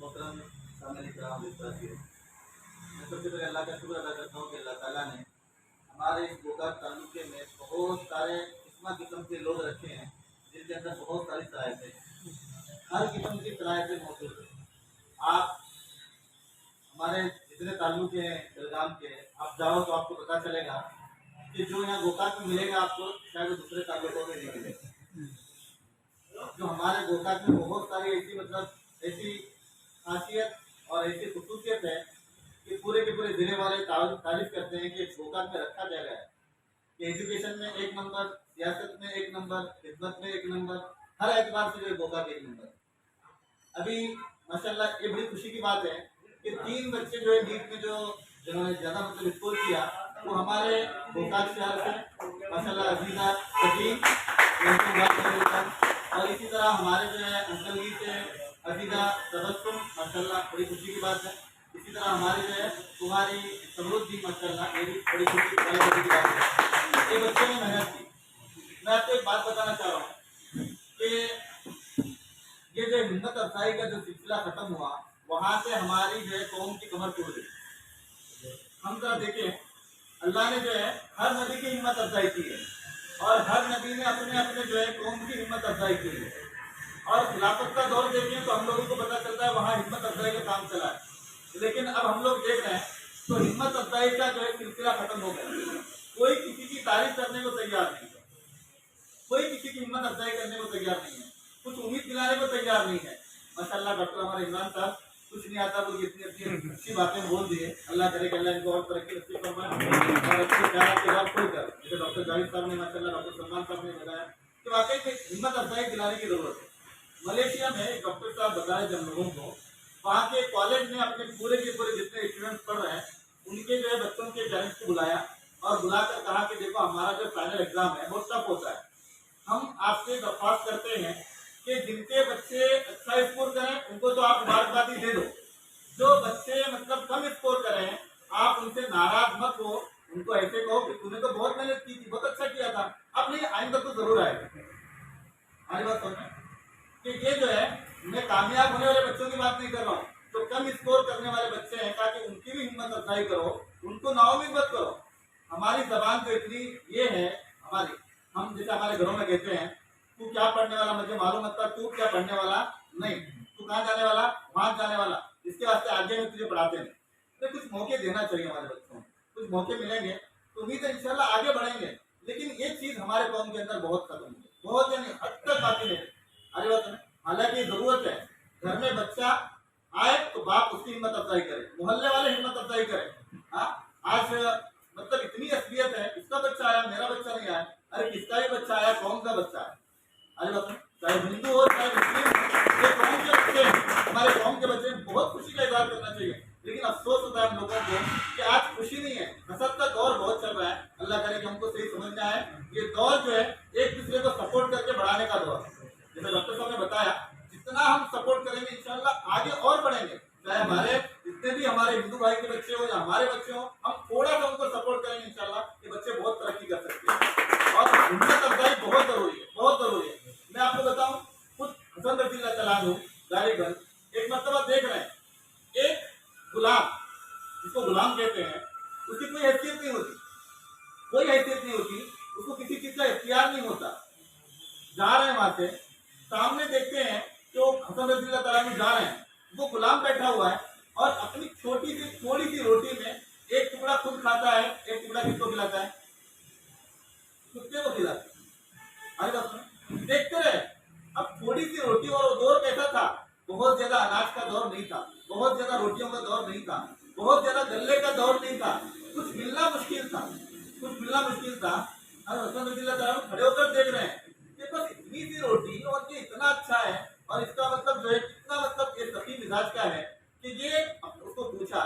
मोहतरम सामने इकराम विश्वासियों, मैं सबसे पहले अल्लाह का शुक्र अदा करता हूँ कि अल्लाह ताला ने हमारे इस गोकार तालुके में बहुत सारे किस्म के लोग रखे हैं जिनके अंदर बहुत सारी सलाहियतें हैं। हर किस्म की सलाहियतें मौजूद है। आप हमारे जितने ताल्लुके हैं बेलगाम के, आप जाओ तो आपको पता चलेगा कि जो यहाँ गोकाक में मिलेगा आपको शायद दूसरे ताल्लुकों में नहीं मिलेगा। जो हमारे गोकाक में बहुत सारी ऐसी खासियत और ऐसी खसूसियत है कि पूरे के पूरे जिले वाले तारीफ करते हैं कि गोकाक में रखा जा रहा है कि एजुकेशन में एक नंबर, सियासत में एक नंबर, खिदमत में एक नंबर, हर एतबार से जो गोकाक एक नंबर। अभी माशाल्लाह ये बड़ी खुशी की बात है कि 3 बच्चे जो है नीट में जिन्होंने ज़्यादा स्कोर किया वो हमारे गोकाक शहर से माशाल्लाह अजीजा सकीन और इसी तरह हमारे जो है अंकल जी से अजीजा तबस्सुम माशाल्लाह बड़ी खुशी की बात है। इसी तरह हमारे जो है तुम्हारी समृद्धि माशाल्लाह ये भी बड़ी खुशी की बात है। ये बच्चों ने मेहनत की। मैं आपको एक बात बताना चाह रहा हूँ कि ये जो हिम्मत अफजाई का जो सिलसिला खत्म हुआ वहां से हमारी जो है कौम की कमर टूट गई। हम जरा देखें अल्लाह ने जो है हर नबी की हिम्मत अफजाई की है और हर नबी ने अपने अपने जो है कौम की हिम्मत अफजाई की है। और खिलाफत का दौर देखें तो हम लोगों को पता चलता है वहाँ हिम्मत अफजाई का काम चला है। लेकिन अब हम लोग देख रहे हैं तो हिम्मत अफजाई का जो है सिलसिला खत्म हो गया। कोई किसी की तारीफ करने को तैयार नहीं है, कोई किसी की हिम्मत अफजाई करने को तैयार नहीं है, कुछ उम्मीद दिलाने को तैयार नहीं है। माशाल्लाह डॉक्टर हमारे इमरान साहब कुछ नहीं आता वो इतनी अच्छी अच्छी बातें बोल दिए। अल्लाह करे कि अल्लाह इनको और तरक्की नसीब फरमाए और अच्छे ख्याल के बाद खोलकर जैसे डॉक्टर जावेद साहब ने माशाल्लाह डॉक्टर सलमान साहब ने बताया कि वाकई में हिम्मत अफजाई दिलाने की जरूरत है। मलेशिया में एक डॉक्टर साहब बताए जब लोगों को वहाँ के कॉलेज में अपने पूरे के पूरे जितने स्टूडेंट्स पढ़ रहे हैं उनके जो है बच्चों के पेरेंट्स को बुलाया और बुलाकर कहा कि देखो हमारा जो फाइनल एग्जाम है बहुत टफ होता है। हम आपसे दरख्वास्त करते हैं कि जिनके बच्चे अच्छा स्कोर करें उनको तो आप मुबारकबादी दे दो, जो बच्चे कम स्कोर करें आप उनसे नाराज मत हो, उनको ऐसे कहो कि तूने तो बहुत मेहनत की थी, बहुत अच्छा किया था, अब नहीं आइंदा तो जरूर आएगा। हमारी बात समझ कि ये जो है मैं कामयाब होने वाले बच्चों की बात नहीं कर रहा हूँ, तो कम स्कोर करने वाले बच्चे हैं ताकि उनकी भी हिम्मत अफजाई करो, उनको नाउमीद मत करो। हमारी जबान तो इतनी ये है हमारी, हम जैसे हमारे घरों में कहते हैं तू क्या पढ़ने वाला मुझे मालूम था, तू क्या पढ़ने वाला नहीं, तू कहाँ जाने वाला वहां जाने वाला, इसके वास्ते आगे में तुझे पढ़ाते नहीं। तो कुछ मौके देना चाहिए हमारे बच्चों को, कुछ मौके मिलेंगे तो उम्मीद है इंशाल्लाह आगे बढ़ेंगे। लेकिन ये चीज हमारे कौम के अंदर बहुत खत्म है, बहुत यानी हद तक बाकी है। अरे बात है, हालांकि जरूरत है घर में बच्चा आए तो बाप उसकी हिम्मत अफजाई करे, मोहल्ले वाले हिम्मत अफजाई करे। हाँ आज इतनी असलियत है, इसका बच्चा आया मेरा बच्चा नहीं आया, अरे किसका ही बच्चा आया कौन का बच्चा है। अरे बात चाहे हिंदू हो चाहे मुस्लिम, ये कौम के बच्चे हमारे कौम के बच्चे बहुत खुशी का इजहार करना चाहिए। लेकिन अफसोस होता है हम लोगों को कि आज खुशी नहीं है, हसद का दौर बहुत चल रहा है। अल्लाह करे कि हमको सही समझ में आए ये दौर जो है एक दूसरे को सपोर्ट करके बढ़ाने का दौर है। जैसे डॉक्टर साहब ने बताया जितना हम सपोर्ट करेंगे इंशाल्लाह आगे और बढ़ेंगे। चाहे हमारे जितने भी हमारे हिंदू भाई के बच्चे हो या हमारे बच्चे हो, हम थोड़ा सा उनको सपोर्ट करेंगे इंशाल्लाह ये बच्चे बहुत तरक्की कर सकते हैं। और हिम्मत अफजाई बहुत जरूरी है, बहुत जरूरी है। मैं आपको बताऊं खुद हसन रज़ियल्लाहु तआला अन्हु गालिबन एक मर्तबा देख रहे हैं एक गुलाम, जिसको गुलाम कहते हैं, उसकी कोई हैसियत नहीं होती, कोई हैसियत नहीं होती, उसको किसी चीज का इख्तियार नहीं होता। जा रहे हैं वहां से सामने देखते हैं जो हसन रज़ियल्लाहु तआला अन्हु जा रहे हैं, वो गुलाम बैठा हुआ है और अपनी छोटी सी थोड़ी सी रोटी में एक टुकड़ा खुद खाता है, एक टुकड़ा किसको खिलाता है, कुत्ते को खिलाता है। अरे बात देखते रहे। अब थोड़ी सी रोटी और वो दौर कैसा था, बहुत ज्यादा अनाज का दौर नहीं था, बहुत ज्यादा रोटियों का दौर नहीं था, बहुत ज्यादा गल्ले का दौर नहीं था, कुछ मिलना मुश्किल था, कुछ मिलना मुश्किल था। और हसन रज़ियल्लाहु तआला अन्हु खड़े होकर देख रहे हैं कि बस इतनी सी रोटी और ये इतना अच्छा है और इसका जो है कितना ये सही मिजाज का है कि ये उसको पूछा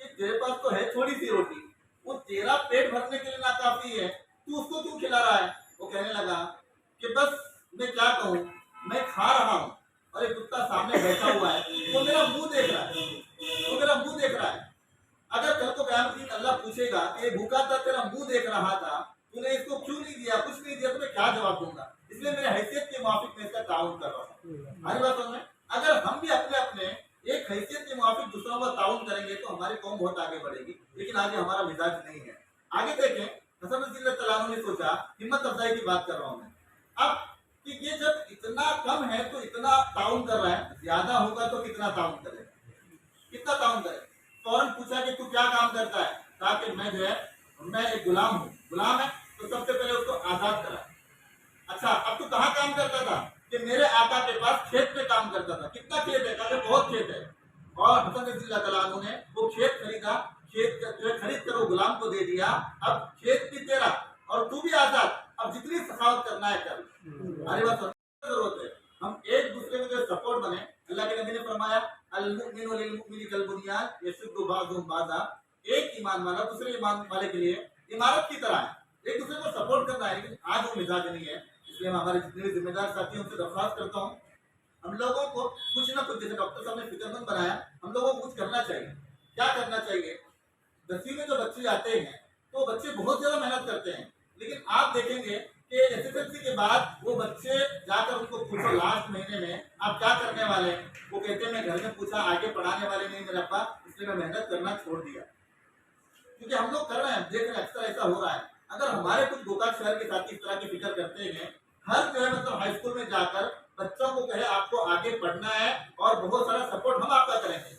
कि तेरे पास तो है थोड़ी सी रोटी, वो तेरा पेट भरने के लिए ना काफी है, तू उसको क्यों खिला रहा है। वो कहने लगा कि बस मैं क्या कहूँ, मैं खा रहा हूँ और एक कुत्ता सामने बैठा हुआ है, वो मेरा मुंह देख रहा है, वो मेरा मुंह देख रहा है। अगर कल को क़यामत के दिन अल्लाह पूछेगा कि ये भूखा था तेरा मुंह देख रहा था, तूने इसको क्यों नहीं दिया, कुछ नहीं दिया, तो मैं क्या जवाब दूंगा। इसलिए मेरे हैसियत के मुआफिक मुआफिक मैं इसका ताउन कर रहा हूँ। हमारी बात समझ में, अगर हम भी अपने अपने एक हैसियत के मुआफिक दूसरों का ताउन करेंगे तो हमारी कौम बहुत आगे बढ़ेगी, लेकिन आज हमारा मिजाज नहीं है। आगे देखें, हसन रज़ी अल्लाह ने सोचा, हिम्मत अफजाई की बात कर रहा हूँ मैं अब, कि ये जब इतना कम है तो इतना ताउन कर रहा है, ज्यादा होगा तो कितना ताउन करे, कितना ताउन करे। फौरन पूछा कि तू क्या काम करता है, कहा कि मैं जो है मैं एक गुलाम हूँ। गुलाम है तो सबसे पहले उसको आजाद करा। अच्छा, अब तू कहाँ काम करता था, कि मेरे आका के पास खेत में काम करता था। कितना खेत है, कहा बहुत खेत है। और हसन रज़ी अल्लाह अन्हु ने वो खेत खरीदा, खेत जो है खरीद कर वो गुलाम को दे दिया। अब खेत भी तेरा और तू भी आजाद, अब जितनी सखावत करना है कर। हमारी बात जरूरत है, हम एक दूसरे को जो सपोर्ट बने। अल्लाह के नबी ने फरमाया, अल मुमिनु लिल मुमिनी कल बुनियान यशुद्दु बाज़ुहुम बाज़ा, एक ईमान वाला दूसरे ईमान वाले के लिए इमारत की तरह है, एक दूसरे को सपोर्ट करना है। लेकिन आज वो मिजाज नहीं है, इसलिए मैं हमारे जितने भी जिम्मेदार साथी हैं उनसे दरख्वास्त करता हूँ, हम लोगों को कुछ ना कुछ, जैसे डॉक्टर साहब ने फिक्रमंद बनाया, हम लोगों को कुछ करना चाहिए। क्या करना चाहिए, 10वीं में जो बच्चे आते हैं तो बच्चे बहुत ज्यादा मेहनत करते हैं, लेकिन आप देखेंगे कि एसएसएलसी के बाद वो बच्चे जाकर उनको पूछो लास्ट महीने में आप क्या करने वाले हैं, वो कहते हैं मैं घर में पूछा, आगे पढ़ाने वाले नहीं मेरे अब्बा, इसलिए मैं मेहनत करना छोड़ दिया। क्योंकि हम लोग कर रहे हैं, देख रहे हैं, अक्सर ऐसा हो रहा है। अगर हमारे कुछ गोकाक शहर के साथी इस तरह की फिक्र करते हैं, हर जो है मतलब हाई स्कूल में जाकर बच्चों को कहे आपको आगे पढ़ना है और बहुत सारा सपोर्ट हम आपका करेंगे।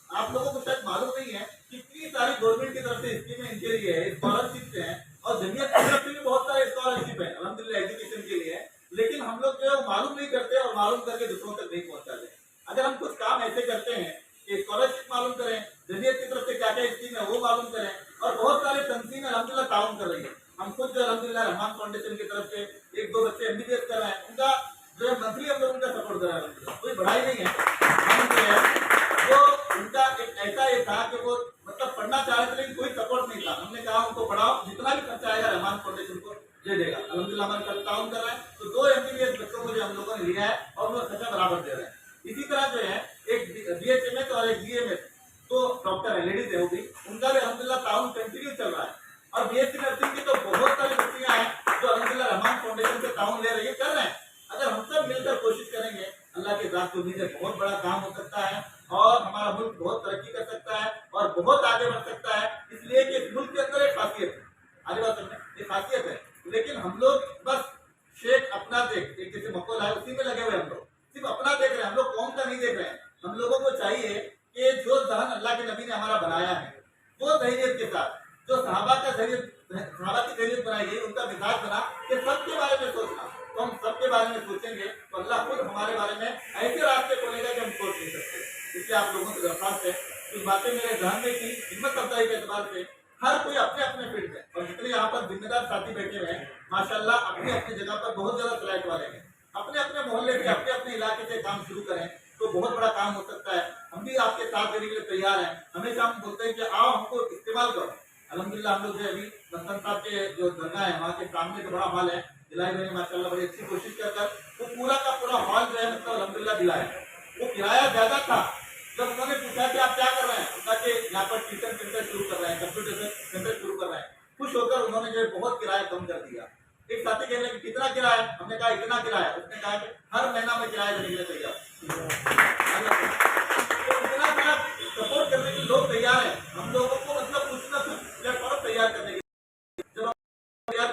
आप लोगों को शायद मालूम नहीं है कितनी सारी गवर्नमेंट की तरफ से स्कीमें इनके लिए है, स्कॉलरशिप है, और जमीयत की तरफ से भी बहुत सारे स्कॉलरशिप है अल्हम्दुलिल्लाह एजुकेशन के लिए, लेकिन हम लोग जो है मालूम नहीं करते और मालूम करके दूसरों तक नहीं पहुंचाते। अगर हम कुछ काम ऐसे करते हैं कि स्कॉलरशिप मालूम करें, जमीयत की तरफ से क्या क्या स्कीम है वो मालूम करें, और बहुत सारे तंजीमें अल्हम्दुलिल्लाह ताउन कर रही है। हम खुद जो अल्हम्दुलिल्लाह रहमान फाउंडेशन की तरफ से 1-2 बच्चे एमबीबीएस कर रहे हैं, उनका जो है मंथली हम लोग उनका सपोर्ट कर रहे हैं, कोई बढ़ाई नहीं है। हम जो है तो उनका एक ऐसा ये था कि वो मतलब पढ़ना चाह रहे थे लेकिन कोई सपोर्ट नहीं था। हमने कहा उनको पढ़ाओ, जितना भी खर्चा आएगा रहमान फाउंडेशन को दे देगा। अल्हम्दुलिल्लाह हमारे साथ ताउन कर रहे हैं, तो 2 एमबीबीएस बच्चों को जो हम लोगों ने लिया है और वो खर्चा बराबर दे रहे हैं। इसी तरह जो है एक बीएचएमएस और एक बीएमएस, तो डॉक्टर है, लेडीज है, वो भी उनका भी अल्हम्दुलिल्लाह ताउन कंटिन्यू चल रहा है। और बीएससी नर्सिंग की तो बहुत सारी बच्चियां हैं जो अल्हम्दुलिल्लाह रहमान फाउंडेशन से ताउन ले रही है, कर रहे हैं। अगर हम सब मिलकर कोशिश करेंगे, अल्लाह के साथ उम्मीद है बहुत बड़ा काम हो सकता है और हमारा मुल्क बहुत तरक्की कर सकता है और बहुत आगे बढ़ सकता है। इसलिए कि इस मुल्क के अंदर एक खासियत है, आगे बात समझे, एक खासियत है, लेकिन हम लोग बस शेख अपना देख, एक जैसे मकौल है उसी में लगे हुए, हम लोग सिर्फ अपना देख रहे हैं, हम लोग कौम का नहीं देख रहे हैं। हम लोगों को चाहिए कि जो जहन अल्लाह के नबी ने हमारा बनाया है, वो तहरीत के साथ जो सहाबा की तहरीत बनाई गई, उनका मिजाज बना कि सबके बारे में सोचना, तो हम सबके बारे में सोचेंगे तो अल्लाह खुद हमारे बारे में ऐसे रास्ते खोलेगा कि हम सोच नहीं सकते। इसलिए आप लोगों से दरख्वास्त है, कुछ बातें मेरे ध्यान में की, हिम्मत अफजाई के एतबार से हर कोई अपने अपने फील्ड में, और जितने यहाँ पर जिम्मेदार साथी बैठे हुए हैं माशाल्लाह अपनी अपनी जगह पर बहुत ज्यादा फ्लैट वाले हैं, अपने अपने मोहल्ले से अपने अपने इलाके से काम शुरू करें तो बहुत बड़ा काम हो सकता है। हम भी आपके साथ देने के लिए तैयार हैं। हमेशा हम बोलते हैं कि आओ हमको इस्तेमाल करो। अल्हम्दुलिल्लाह हम लोग जो अभी मस्तान साहब के जो दरगाह है वहाँ के सामने तो बड़ा हॉल है, दिलाई मैंने माशाल्लाह बड़ी अच्छी कोशिश कर वो पूरा का पूरा हॉल जो है मतलब अल्हम्दुलिल्लाह दिलाया। वो किराया ज्यादा था, जब उन्होंने पूछा कि आप क्या कर रहे हैं, उनका कि यहाँ पर ट्यूशन सेंटर शुरू कर रहे हैं, कंप्यूटर सेंटर शुरू कर रहे हैं, खुश होकर उन्होंने जो है बहुत किराया कम कर दिया। एक साथी कहने लगे कितना किराया, हमने कहा इतना किराया, उसने कहा कि हर महीना में किराया देने के लिए तैयार। तो इतना बड़ा सपोर्ट करने के लोग तैयार हैं, हम लोगों को मतलब कुछ ना कुछ प्लेटफॉर्म तैयार करने के लिए। जब हम तैयार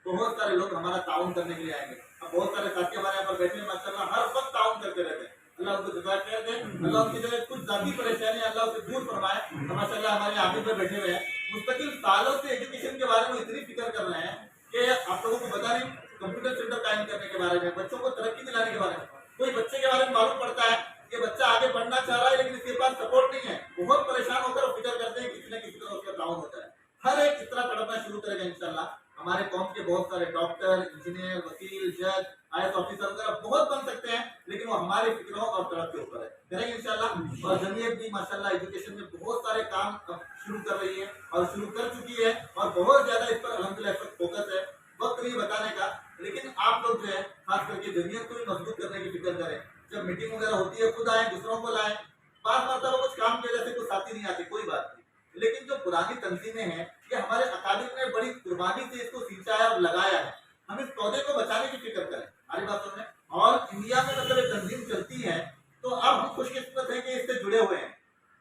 बहुत सारे लोग हमारा ताउन करने के लिए आएंगे। अब बहुत सारे साथी हमारे यहाँ पर बैठे हैं माशाल्लाह, हर वक्त ताउन करते रहते हैं। अल्लाह उनको जज़ा खैर दे, अल्लाह उनकी जो कुछ जाती परेशानी अल्लाह उसे दूर फरमाए। माशाल्लाह हमारे आबिद में बैठे हुए हैं, मुस्तकिल सालों से एजुकेशन के बारे में इतनी फिक्र कर रहे हैं कि आप लोगों को बता नहीं, कंप्यूटर सेंटर कायम करने के बारे में, बच्चों को तरक्की दिलाने के बारे में। कोई बच्चे के बारे में मालूम पड़ता है कि बच्चा आगे बढ़ना चाह रहा है लेकिन इसके पास सपोर्ट नहीं है, बहुत परेशान होकर फिक्र करते हैं किसी न किसी तरह उसका डाउन होता है। हर एक इस तरह तड़पना शुरू करेगा इंशाल्लाह। हमारे कौम के बहुत सारे डॉक्टर, इंजीनियर, वकील, जज, आईएएस ऑफिसर वगैरह बहुत बन सकते हैं, लेकिन वो हमारे फिक्रों और तड़प के ऊपर है, करेंगे इंशाल्लाह। और जमीयत भी माशाल्लाह एजुकेशन में बहुत सारे काम शुरू कर रही है और शुरू कर चुकी है और बहुत ज्यादा इस पर अल्हम्दुलिल्लाह फोकस है। वक्त नहीं बताने का, लेकिन आप लोग जो है खास करके जमीयत को भी मजबूत करने की फिक्र करें। जब मीटिंग वगैरह होती है खुद आए, दूसरों को लाएं। बात मतलब कुछ काम की वजह से कुछ साथी नहीं आते, कोई बात नहीं, लेकिन जो पुरानी तंजीमें हैं ये हमारे अकाबिर ने बड़ी कुर्बानी से इसको सींचा है और लगाया है। हम इस पौधे को बचाने की फिक्र करें। हमारी बात सुन रहे हैं। और इंडिया में मतलब एक तंजीम चलती है, तो अब हम खुशकिस्मत हैं कि इससे जुड़े हुए हैं।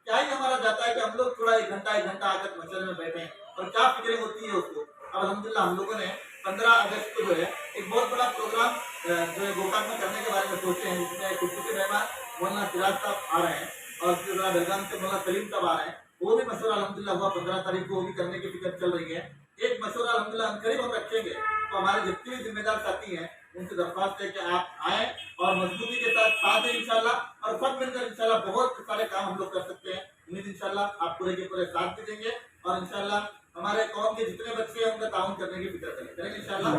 क्या ही हमारा जाता है कि हम लोग थोड़ा एक घंटा आकर मशवरे में बैठे हैं, और क्या फिक्रें होती है उसको। अब अल्हम्दुलिल्लाह हम लोगों ने 15 अगस्त को जो है एक बहुत बड़ा प्रोग्राम जो है गोकाक में करने के बारे में सोचे हैं, जिसमें खुशबू के मेहमान मौलाना सिराज साहब आ रहे हैं, और फिर बेलगाम से मौलाना सलीम साहब आ रहे हैं। वो भी मशवरा अल्हम्दुलिल्लाह हुआ 15 तारीख को, वो भी करने की फिक्र चल रही है। एक मशवरा अल्हम्दुलिल्लाह करीब हम रखेंगे, तो हमारे जितने भी जिम्मेदार साथी हैं उनसे दरख्वास्त है कि आप आए और मजबूती के साथ साथ हैं इंशाल्लाह, और सब मिलकर इंशाल्लाह बहुत सारे काम हम लोग कर सकते हैं। उम्मीद इंशाल्लाह आप पूरे के पूरे साथ भी देंगे, और इंशाल्लाह हमारे कौम के जितने बच्चे हैं उनका ताउन करने की फिक्र करेंगे इंशाल्लाह।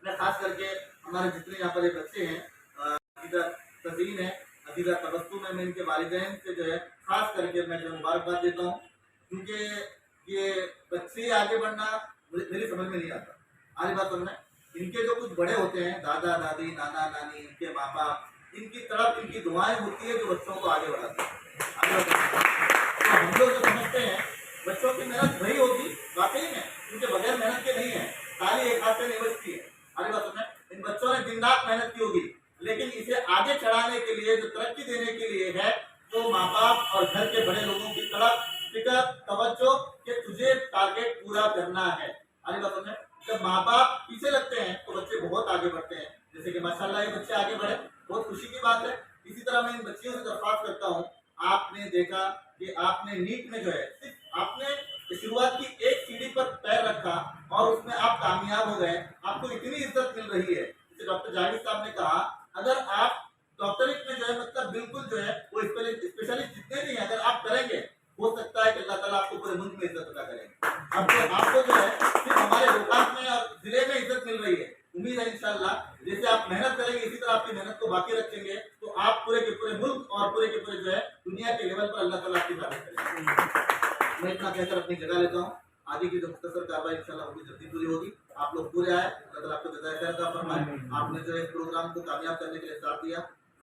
मैं खास करके हमारे जितने यहाँ पर बच्चे हैं, अजीजा तज़ीन है, अजीजा तबस्सुम है, मैं इनके वालिदैन से जो है खास करके मैं जो मुबारकबाद देता हूँ, क्योंकि ये बच्चे आगे बढ़ना मेरी समझ में नहीं आता। आगे बात सुनना, इनके जो कुछ बड़े होते हैं, दादा दादी नाना नानी, इनके माँ बाप, इनकी तरफ इनकी दुआएं होती है जो बच्चों को आगे बढ़ाती है। तो हम लोग जो समझते हैं बच्चों की मेहनत वही होगी, वाकई में उनके बगैर मेहनत के नहीं है, ताली एक हाथ से नहीं बचती है। आगे बात सुनना, इन बच्चों ने दिन रात मेहनत की होगी, लेकिन इसे आगे चढ़ाने के लिए, जो तरक्की देने के लिए है, तो माँ बाप और घर के बड़े लोगों की तरफ फिक्र तवज्जो कि तुझे टारगेट पूरा करना है। आगे बात सुनना, जब माँ बाप पीछे लगते हैं तो बच्चे बहुत आगे बढ़ते हैं, जैसे कि माशाल्लाह ये बच्चे आगे बढ़े, बहुत खुशी की बात है। इसी तरह मैं इन बच्चियों से दरख्वास्त करता हूँ, आपने देखा कि आपने नीट में जो है सिर्फ आपने शुरुआत की एक सीढ़ी पर पैर रखा और उसमें आप कामयाब हो गए, आपको इतनी इज्जत मिल रही है। जैसे डॉक्टर जावेद साहब ने कहा, अगर आप डॉक्टरेट में जो है मतलब बिल्कुल जो है वो स्पेशलिस्ट जितने भी हैं, अगर आप करेंगे, हो सकता है कि अल्लाह ताला आपको पूरे मुल्क में इज्जत अता करेंगे। आपको जो है सिर्फ हमारे गोकाक में और जिले में इज्जत मिल रही है। उम्मीद है इंशाल्लाह जैसे आप मेहनत करेंगे, इसी तरह आपकी मेहनत को बाकी रखेंगे, तो आप पूरे के पूरे मुल्क और पूरे के पूरे जो है दुनिया के लेवल पर अल्लाह ताला आपकी तारीफ करेंगे। मैं इतना कहकर अपनी जगह लेता हूँ। आगे की जो मुख्तसर कार्रवाई इंशाल्लाह होगी जल्दी पूरी होगी। आप लोग पूरे आए, अल्लाह ताला आपको जज़ाए खैर अता फरमाए। आपने जो है इस प्रोग्राम को कामयाब करने के लिए साथ दिया।